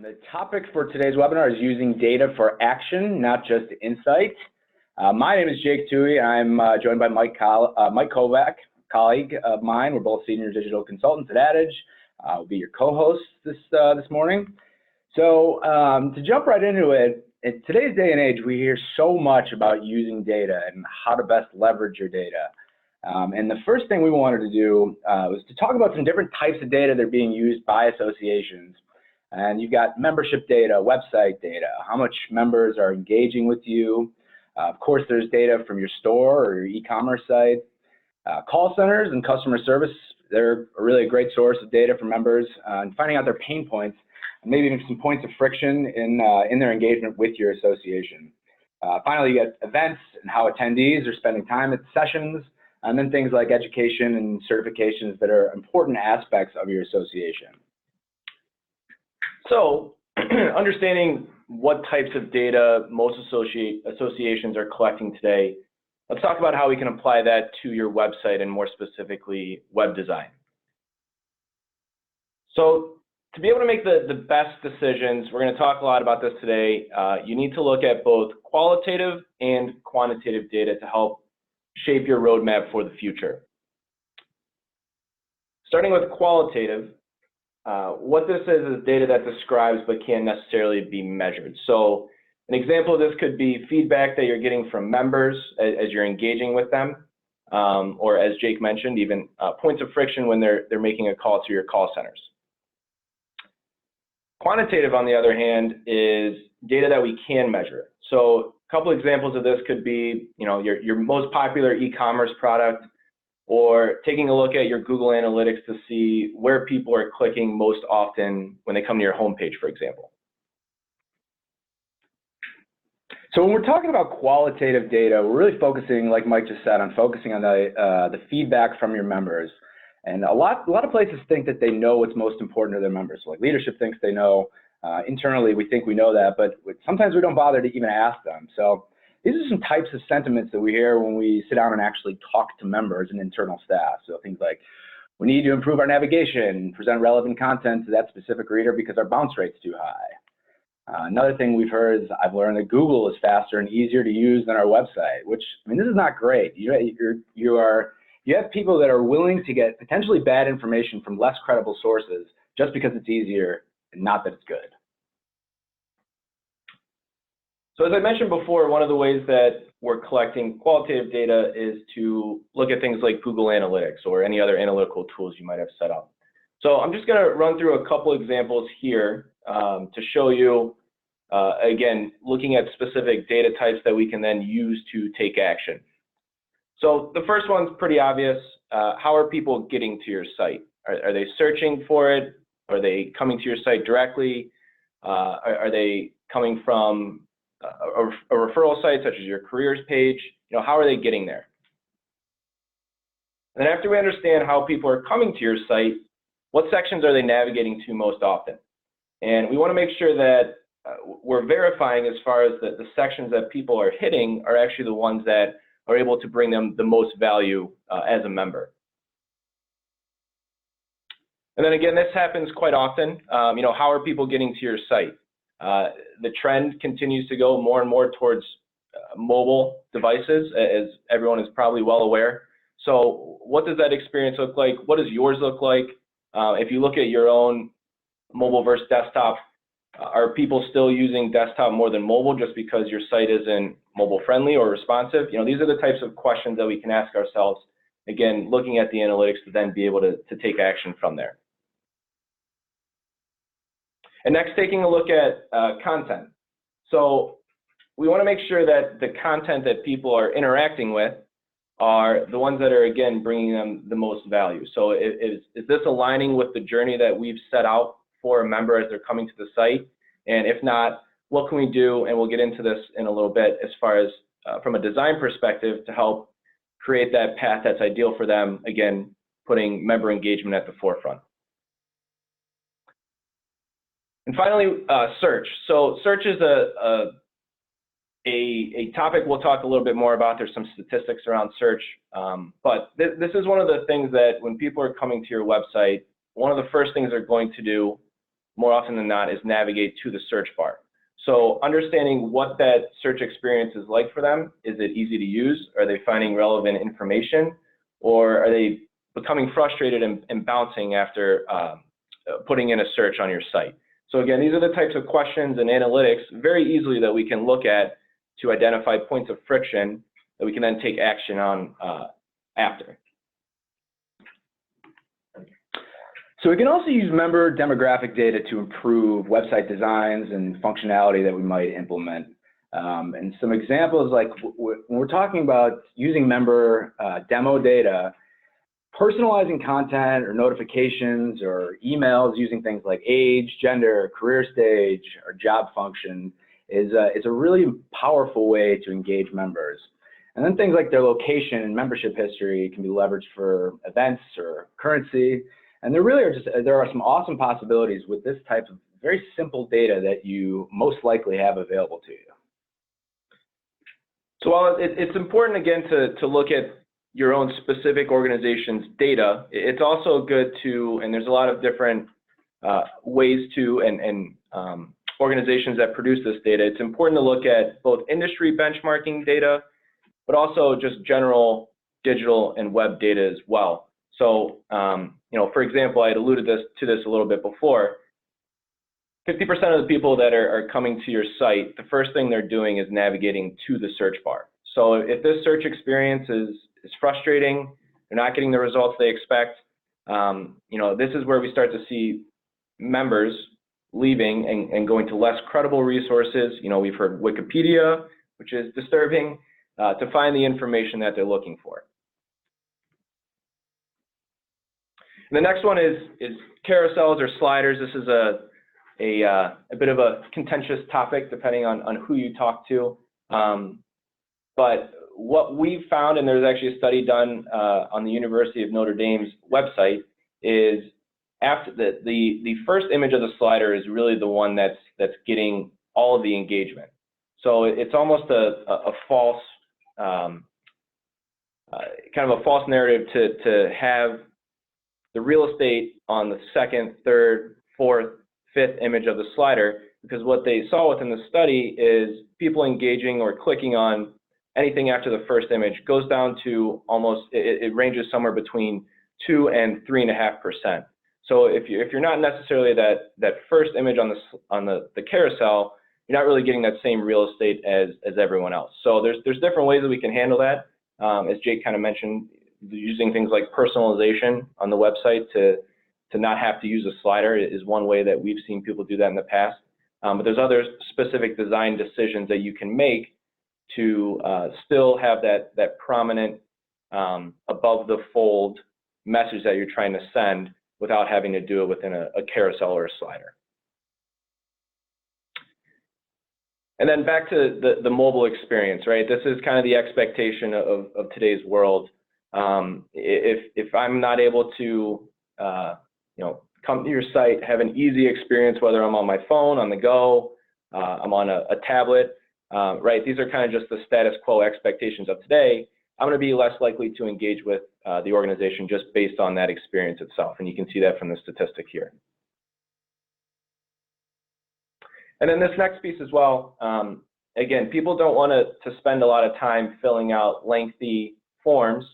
The topic for today's webinar is using data for action, not just insight. My name is Jake Toohey. I'm joined by Mike Kovac, colleague of mine. We're both senior digital consultants at Adage. I'll be your co-host this morning. So to jump right into it, in today's day and age, we hear so much about using data and how to best leverage your data. And the first thing we wanted to do was to talk about some different types of data that are being used by associations. And you've got membership data, website data, how much members are engaging with you. Of course, there's data from your store or your e-commerce site. Call centers and customer service, they're really a great source of data for members and finding out their pain points, and maybe even some points of friction in their engagement with your association. Finally, you get events and how attendees are spending time at sessions, and then things like education and certifications that are important aspects of your association. So, understanding what types of data most associations are collecting today, let's talk about how we can apply that to your website and more specifically web design. So, to be able to make the best decisions, we're going to talk a lot about this today. You need to look at both qualitative and quantitative data to help shape your roadmap for the future. Starting with qualitative, what this is data that describes but can't necessarily be measured. So an example of this could be feedback that you're getting from members as you're engaging with them, or as Jake mentioned, even points of friction when they're making a call to your call centers. Quantitative, on the other hand, is data that we can measure. So a couple examples of this could be, your most popular e-commerce product, or taking a look at your Google Analytics to see where people are clicking most often when they come to your homepage, for example. So when we're talking about qualitative data, we're really focusing, like Mike just said, on focusing on the feedback from your members. And a lot of places think that they know what's most important to their members. So like leadership thinks they know. Internally, we think we know that, but sometimes we don't bother to even ask them. So these are some types of sentiments that we hear when we sit down and actually talk to members and internal staff. So things like, we need to improve our navigation, present relevant content to that specific reader because our bounce rate's too high. Another thing we've heard is, I've learned that Google is faster and easier to use than our website, which, I mean, this is not great. You have people that are willing to get potentially bad information from less credible sources just because it's easier and not that it's good. So as I mentioned before, one of the ways that we're collecting qualitative data is to look at things like Google Analytics or any other analytical tools you might have set up. So I'm just going to run through a couple examples here to show you, again, looking at specific data types that we can then use to take action. So the first one's pretty obvious. How are people getting to your site? Are they searching for it? Are they coming to your site directly? Are they coming from a referral site such as your careers page? How are they getting there? And then after we understand how people are coming to your site, what sections are they navigating to most often? And we want to make sure that we're verifying as far as the sections that people are hitting are actually the ones that are able to bring them the most value as a member. And then again, this happens quite often. How are people getting to your site? The trend continues to go more and more towards mobile devices, as everyone is probably well aware. So what does that experience look like? What does yours look like? If you look at your own mobile versus desktop, are people still using desktop more than mobile just because your site isn't mobile friendly or responsive? These are the types of questions that we can ask ourselves, again, looking at the analytics to then be able to take action from there. And next, taking a look at content. So we want to make sure that the content that people are interacting with are the ones that are, again, bringing them the most value. So is this aligning with the journey that we've set out for a member as they're coming to the site? And if not, what can we do? And we'll get into this in a little bit as far as from a design perspective to help create that path that's ideal for them, again, putting member engagement at the forefront. And finally, search. So search is a topic we'll talk a little bit more about. There's some statistics around search, but this is one of the things that when people are coming to your website, one of the first things they're going to do more often than not, is navigate to the search bar. So understanding what that search experience is like for them, is it easy to use? Are they finding relevant information? Or are they becoming frustrated and bouncing after putting in a search on your site? So again, these are the types of questions and analytics very easily that we can look at to identify points of friction that we can then take action on after. So we can also use member demographic data to improve website designs and functionality that we might implement. And some examples, like when we're talking about using member demo data, personalizing content or notifications or emails using things like age, gender, career stage, or job function is a really powerful way to engage members. And then things like their location and membership history can be leveraged for events or currency. And there are some awesome possibilities with this type of very simple data that you most likely have available to you. So while it's important, again, to look at your own specific organization's data, it's also good to, and there's a lot of different ways to, and organizations that produce this data, it's important to look at both industry benchmarking data, but also just general digital and web data as well. So, for example, I had alluded to this a little bit before. 50% of the people that are coming to your site, the first thing they're doing is navigating to the search bar. So if this search experience is frustrating, they're not getting the results they expect, this is where we start to see members leaving and going to less credible resources. We've heard Wikipedia, which is disturbing, to find the information that they're looking for. And the next one is carousels or sliders. This is a bit of a contentious topic depending on who you talk to. But what we've found, and there's actually a study done on the University of Notre Dame's website, is after the first image of the slider is really the one that's getting all of the engagement. So it's almost a false kind of a false narrative to have the real estate on the second, third, fourth, fifth image of the slider, because what they saw within the study is people engaging or clicking on anything after the first image goes down to almost, it ranges somewhere between 2 and 3.5%. So if you're not necessarily that first image on the carousel, you're not really getting that same real estate as everyone else. So there's different ways that we can handle that. As Jake kind of mentioned, using things like personalization on the website to not have to use a slider is one way that we've seen people do that in the past. But there's other specific design decisions that you can make to still have that prominent above the fold message that you're trying to send without having to do it within a carousel or a slider. And then back to the mobile experience, right? This is kind of the expectation of today's world. If I'm not able to, come to your site, have an easy experience, whether I'm on my phone, on the go, I'm on a tablet, right? These are kind of just the status quo expectations of today. I'm going to be less likely to engage with the organization just based on that experience itself. And you can see that from the statistic here. And then this next piece as well, again, people don't want to spend a lot of time filling out lengthy forms.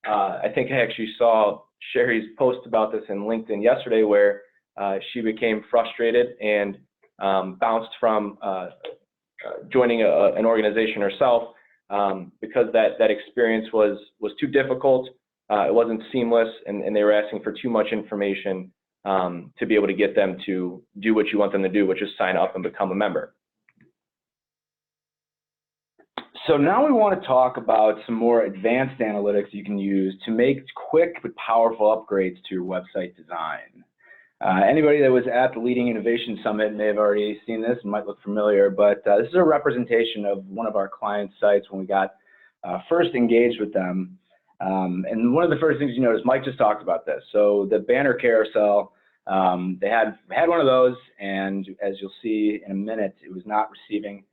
I think I actually saw Sherry's post about this in LinkedIn yesterday, where she became frustrated and bounced from joining an organization herself because that experience was too difficult. It wasn't seamless, and they were asking for too much information to be able to get them to do what you want them to do, which is sign up and become a member. So now we want to talk about some more advanced analytics you can use to make quick but powerful upgrades to your website design. Anybody that was at the Leading Innovation Summit may have already seen this and might look familiar, but this is a representation of one of our client sites when we got first engaged with them. And one of the first things you notice, Mike just talked about this. So the banner carousel, they had one of those, and as you'll see in a minute, it was not receiving,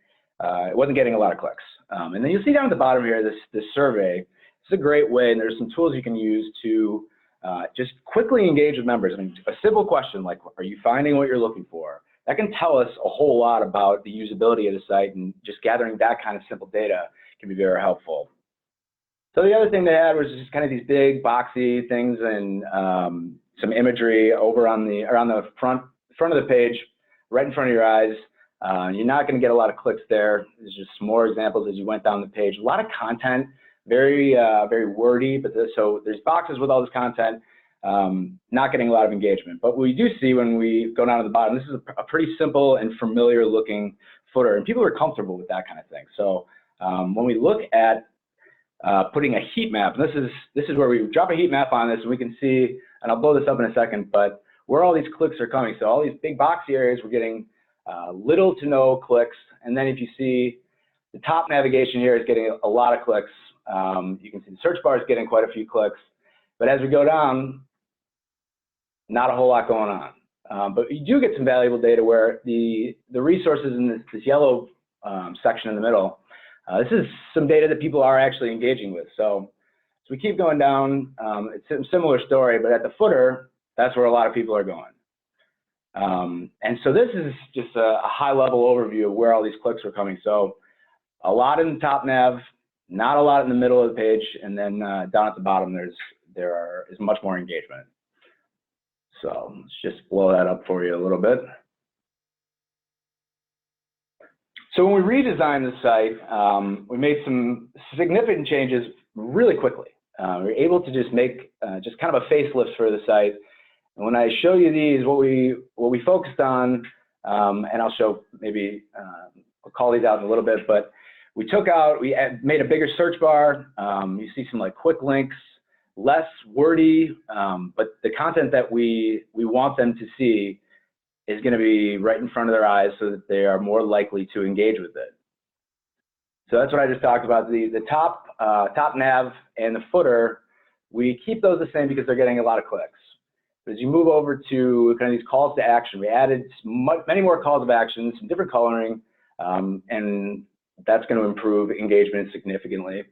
it wasn't getting a lot of clicks. And then you'll see down at the bottom here, this survey. It's a great way, and there's some tools you can use to just quickly engage with members. I mean, a simple question like, are you finding what you're looking for? That can tell us a whole lot about the usability of the site, and just gathering that kind of simple data can be very helpful. So the other thing they had was just kind of these big boxy things and some imagery over on the front of the page, right in front of your eyes. You're not going to get a lot of clicks there. There's just some more examples as you went down the page. A lot of content, very wordy, but so there's boxes with all this content, not getting a lot of engagement. But what we do see when we go down to the bottom, this is a pretty simple and familiar looking footer, and people are comfortable with that kind of thing. So when we look at putting a heat map, and this is where we drop a heat map on this, and we can see, and I'll blow this up in a second, but where all these clicks are coming. So all these big boxy areas, we're getting little to no clicks, and then if you see the top navigation here is getting a lot of clicks. You can see the search bar is getting quite a few clicks, but as we go down, not a whole lot going on. But you do get some valuable data where the resources in this yellow section in the middle, this is some data that people are actually engaging with. So as we keep going down, it's a similar story, but at the footer, that's where a lot of people are going. And so this is just a high-level overview of where all these clicks are coming. So a lot in the top nav, not a lot in the middle of the page, and then down at the bottom there is much more engagement. So let's just blow that up for you a little bit. So when we redesigned the site, we made some significant changes really quickly. We were able to just make just kind of a facelift for the site. And when I show you these, what we focused on, and I'll show maybe I'll call these out in a little bit, but we made a bigger search bar. You see some like quick links, less wordy, but the content that we want them to see is going to be right in front of their eyes so that they are more likely to engage with it. So that's what I just talked about. The top nav and the footer, we keep those the same because they're getting a lot of clicks. But as you move over to kind of these calls to action, we added many more calls of action, some different coloring, and that's going to improve engagement significantly.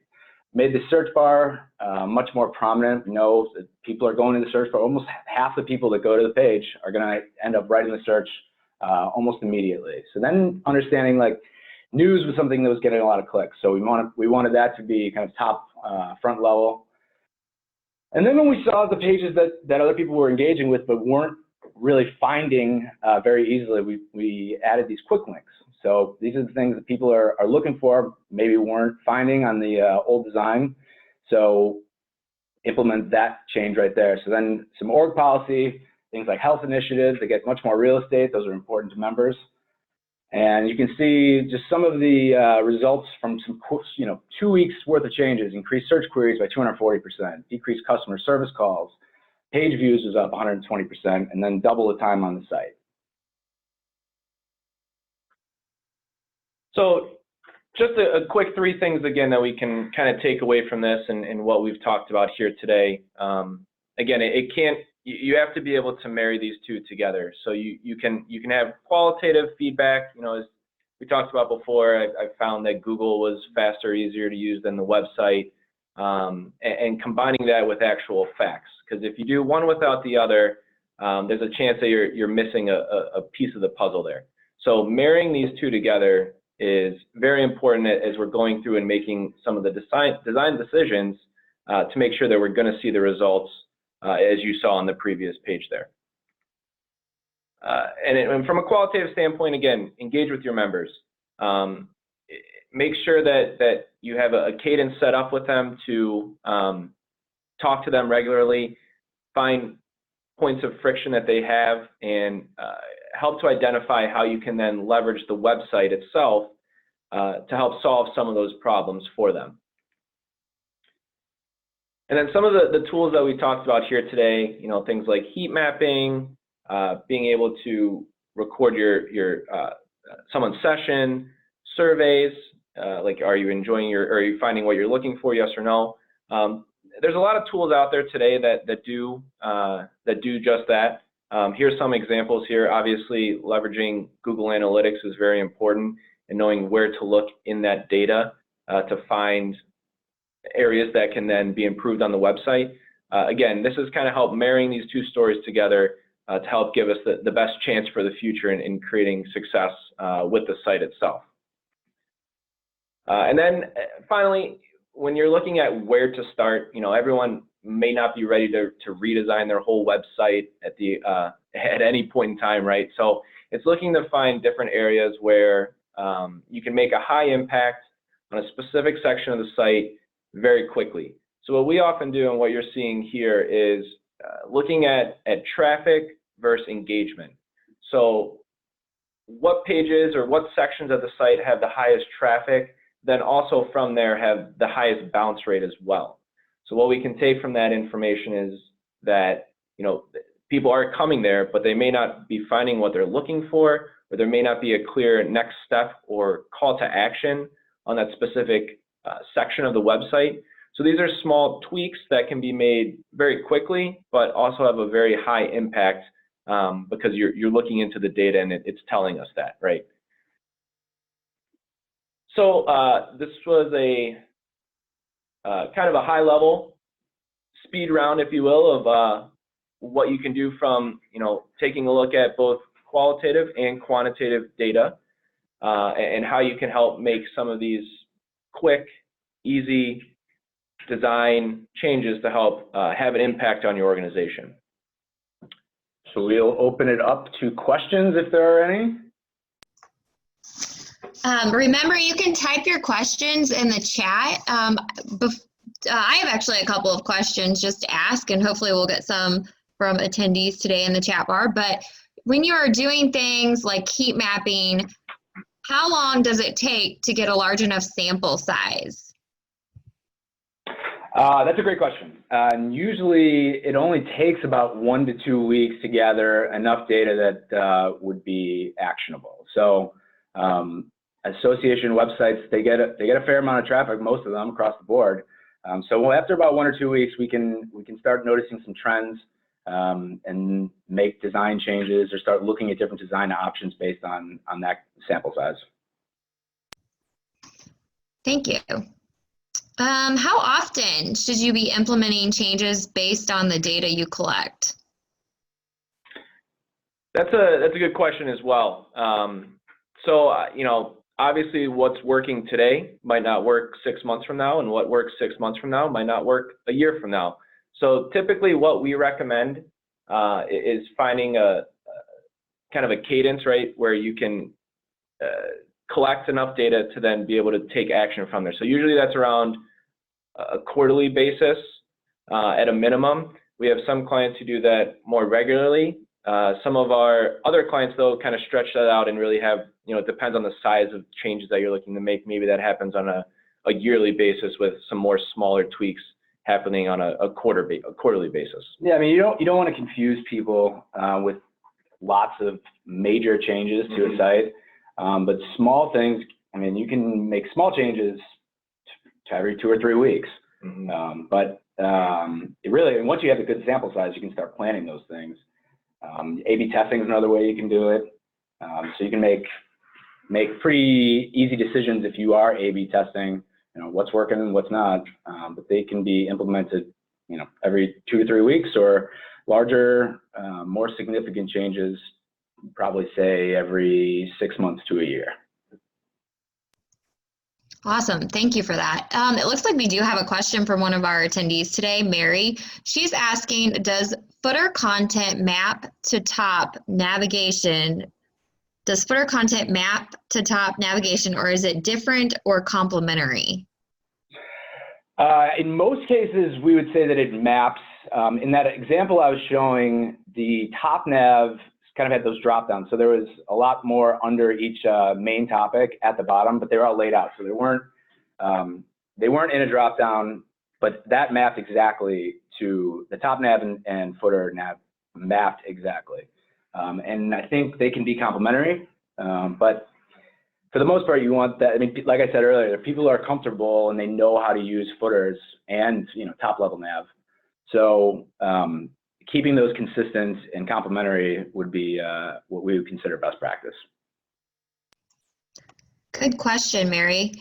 Made the search bar much more prominent. We know that people are going to the search bar. Almost half the people that go to the page are going to end up writing the search almost immediately. So then understanding like news was something that was getting a lot of clicks. So we wanted that to be kind of top front level. And then when we saw the pages that other people were engaging with but weren't really finding very easily, we added these quick links. So these are the things that people are looking for, maybe weren't finding on the old design. So implement that change right there. So then some org policy, things like health initiatives, they get much more real estate. Those are important to members. And you can see just some of the results from some, 2 weeks worth of changes. Increased search queries by 240%, decreased customer service calls, page views was up 120%, and then double the time on the site. So just a quick 3 things again that we can kind of take away from this and what we've talked about here today. Again, you have to be able to marry these two together. So you can have qualitative feedback. As we talked about before, I found that Google was faster, easier to use than the website, and combining that with actual facts. Because if you do one without the other, there's a chance that you're missing a piece of the puzzle there. So marrying these two together is very important as we're going through and making some of the design decisions to make sure that we're going to see the results as you saw on the previous page there. And from a qualitative standpoint, again, engage with your members. Make sure that you have a cadence set up with them to talk to them regularly, find points of friction that they have, and help to identify how you can then leverage the website itself to help solve some of those problems for them. And then some of the tools that we talked about here today, things like heat mapping, being able to record someone's session, surveys, like are you finding what you're looking for, yes or no? There's a lot of tools out there today that do just that. Here's some examples here. Obviously, leveraging Google Analytics is very important, and knowing where to look in that data to find areas that can then be improved on the website. again, this is kind of help marrying these two stories together to help give us the best chance for the future in creating success with the site itself. And then finally, when you're looking at where to start, everyone may not be ready to redesign their whole website at any point in time, right? So it's looking to find different areas where you can make a high impact on a specific section of the site very quickly. So what we often do and what you're seeing here is looking at traffic versus engagement. So what pages or what sections of the site have the highest traffic, then also from there have the highest bounce rate as well. So what we can take from that information is that, people are coming there, but they may not be finding what they're looking for, or there may not be a clear next step or call to action on that specific section of the website. So these are small tweaks that can be made very quickly, but also have a very high impact because you're looking into the data and it's telling us that, right? So this was a kind of a high level speed round, if you will, of what you can do from, taking a look at both qualitative and quantitative data and how you can help make some of these quick, easy design changes to help have an impact on your organization. So we'll open it up to questions if there are any. Remember, you can type your questions in the chat. I have actually a couple of questions just to ask, and hopefully we'll get some from attendees today in the chat bar. But when you are doing things like heat mapping, how long does it take to get a large enough sample size? That's a great question. And usually it only takes about 1 to 2 weeks to gather enough data that would be actionable. So association websites, they get a fair amount of traffic, most of them across the board. So after about 1 or 2 weeks, we can start noticing some trends and make design changes or start looking at different design options based on that sample size. Thank you. How often should you be implementing changes based on the data you collect? That's a good question as well. So obviously what's working today might not work 6 months from now, and what works 6 months from now might not work a year from now. So typically what we recommend is finding a kind of a cadence, right, where you can collect enough data to then be able to take action from there. So usually that's around a quarterly basis at a minimum. We have some clients who do that more regularly. Some of our other clients, though, kind of stretch that out and really have, it depends on the size of changes that you're looking to make. Maybe that happens on a yearly basis with some more smaller tweaks happening on a quarterly basis. Yeah, I mean, you don't want to confuse people with lots of major changes to a site, but small things. I mean, you can make small changes to every 2 or 3 weeks. But it really, once you have a good sample size, you can start planning those things. A/B testing is another way you can do it. So you can make pretty easy decisions if you are A/B testing. What's working and what's not. But they can be implemented, every 2 to 3 weeks, or larger, more significant changes, probably say every 6 months to a year. Awesome. Thank you for that. It looks like we do have a question from one of our attendees today, Mary. She's asking, does footer content map to top navigation? Does footer content map to top navigation, or is it different or complementary? In most cases, we would say that it maps. In that example I was showing, the top nav kind of had those drop downs. So there was a lot more under each main topic at the bottom, but they were all laid out. So they weren't in a drop down, but that mapped exactly to the top nav and footer nav mapped exactly. And I think they can be complementary, but for the most part, you want that. I mean, like I said earlier, people are comfortable and they know how to use footers and top level nav. So keeping those consistent and complementary would be what we would consider best practice. Good question, Mary.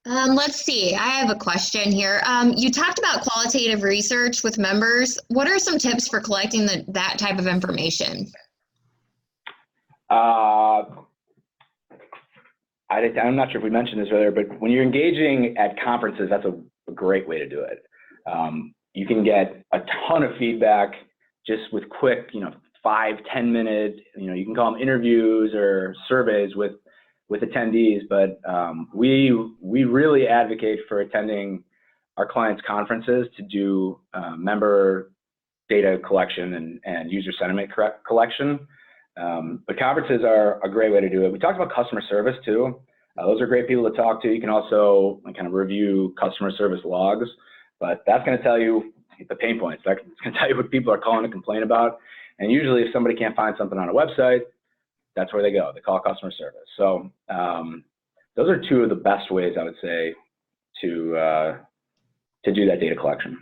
Let's see. I have a question here. You talked about qualitative research with members. What are some tips for collecting that type of information? I'm not sure if we mentioned this earlier, but when you're engaging at conferences, that's a great way to do it. You can get a ton of feedback just with quick, 5-10 minute, you can call them interviews or surveys with attendees, but we really advocate for attending our clients' conferences to do member data collection and user sentiment collection. But conferences are a great way to do it. We talked about customer service too. Those are great people to talk to. You can also kind of review customer service logs, but that's going to tell you the pain points. That's going to tell you what people are calling to complain about. And usually if somebody can't find something on a website, that's where they go. They call customer service. So those are two of the best ways, I would say, to do that data collection.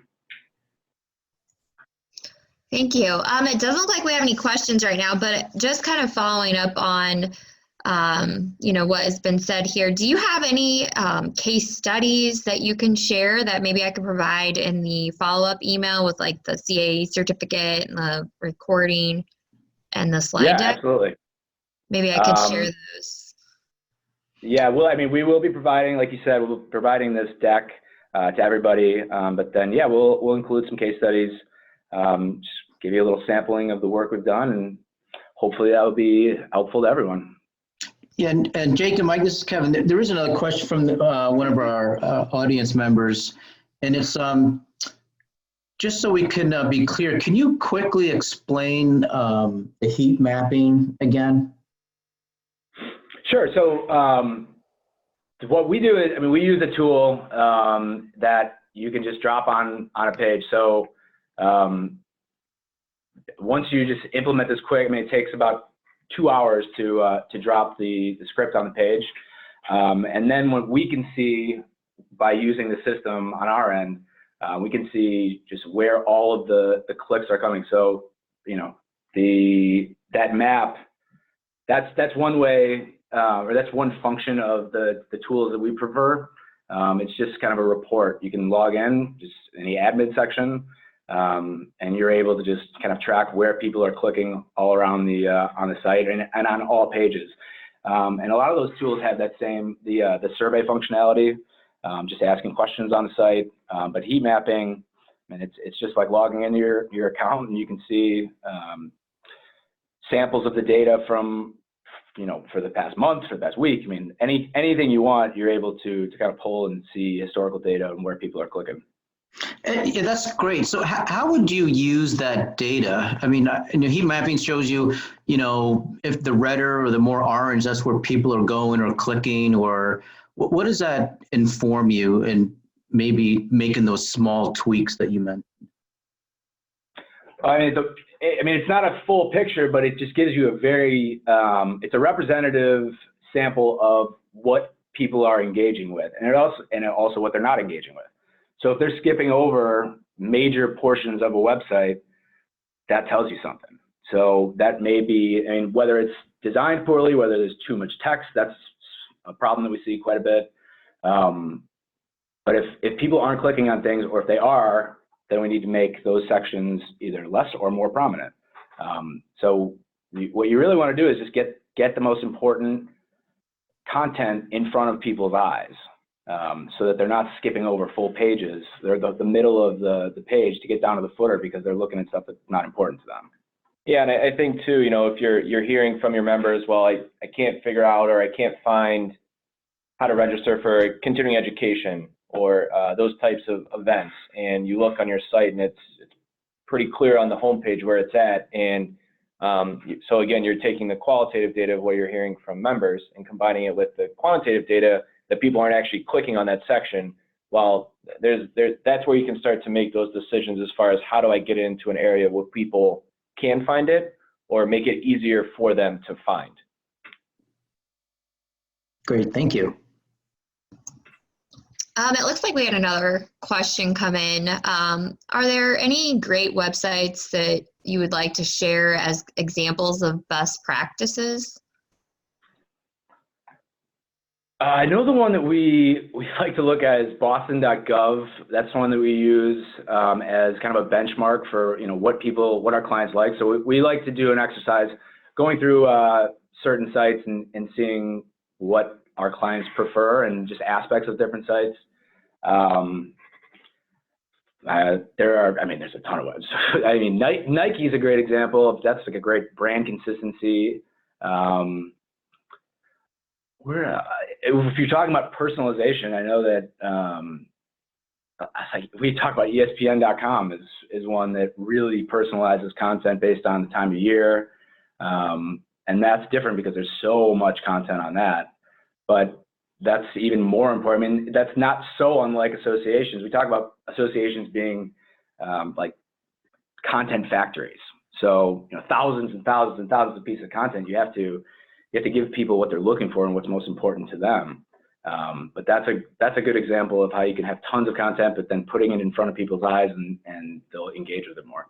Thank you. It doesn't look like we have any questions right now, but just kind of following up on, what has been said here. Do you have any case studies that you can share that maybe I could provide in the follow-up email with like the CA certificate and the recording and the slide deck? Yeah, absolutely. Maybe I could share those. Yeah, well, we will be providing, like you said, we'll be providing this deck to everybody, but then, yeah, we'll include some case studies, just give you a little sampling of the work we've done, and hopefully that will be helpful to everyone. Yeah, and Jake and Mike, this is Kevin. There is another question from one of our audience members, and it's just so we can be clear, can you quickly explain the heat mapping again? Sure. So what we do is, we use a tool that you can just drop on a page. So once you just implement this quick, it takes about 2 hours to drop the script on the page. And then what we can see by using the system on our end, we can see just where all of the clicks are coming. So, that map, that's one way, or that's one function of the tools that we prefer. It's just kind of a report. You can log in just in the admin section, and you're able to just kind of track where people are clicking all around on the site and on all pages. And a lot of those tools have that same, the survey functionality, just asking questions on the site. But heat mapping, it's just like logging into your account, and you can see samples of the data from, for the past month, for the past week. Anything you want, you're able to kind of pull and see historical data and where people are clicking. Yeah, that's great. So how would you use that data? Heat mapping shows you, if the redder or the more orange, that's where people are going or clicking, or what does that inform you in maybe making those small tweaks that you mentioned? It's not a full picture, but it just gives you a very, it's a representative sample of what people are engaging with, and also what they're not engaging with. So if they're skipping over major portions of a website, that tells you something. So that may be, whether it's designed poorly, whether there's too much text, that's a problem that we see quite a bit. But if people aren't clicking on things, or if they are, then we need to make those sections either less or more prominent. So what you really want to do is just get the most important content in front of people's eyes, so that they're not skipping over full pages. They're the middle of the page to get down to the footer because they're looking at stuff that's not important to them. Yeah, and I think too, if you're hearing from your members, well, I can't figure out, or I can't find how to register for continuing education or those types of events, and you look on your site and it's pretty clear on the homepage where it's at, and so again, you're taking the qualitative data of what you're hearing from members and combining it with the quantitative data that people aren't actually clicking on that section. Well, that's where you can start to make those decisions as far as how do I get into an area where people can find it, or make it easier for them to find. Great, thank you. It looks like we had another question come in. Are there any great websites that you would like to share as examples of best practices? I know the one that we like to look at is boston.gov. That's the one that we use as kind of a benchmark for what our clients like. So we like to do an exercise going through certain sites and seeing what our clients prefer and just aspects of different sites. There's a ton of webs. I mean, Nike is a great example. That's like a great brand consistency. If you're talking about personalization, I know that we talk about ESPN.com is one that really personalizes content based on the time of year, and that's different because there's so much content on that. But that's even more important. I mean, that's not so unlike associations. We talk about associations being like content factories. So thousands and thousands and thousands of pieces of content. You have to give people what they're looking for and what's most important to them. But that's a good example of how you can have tons of content, but then putting it in front of people's eyes and they'll engage with it more.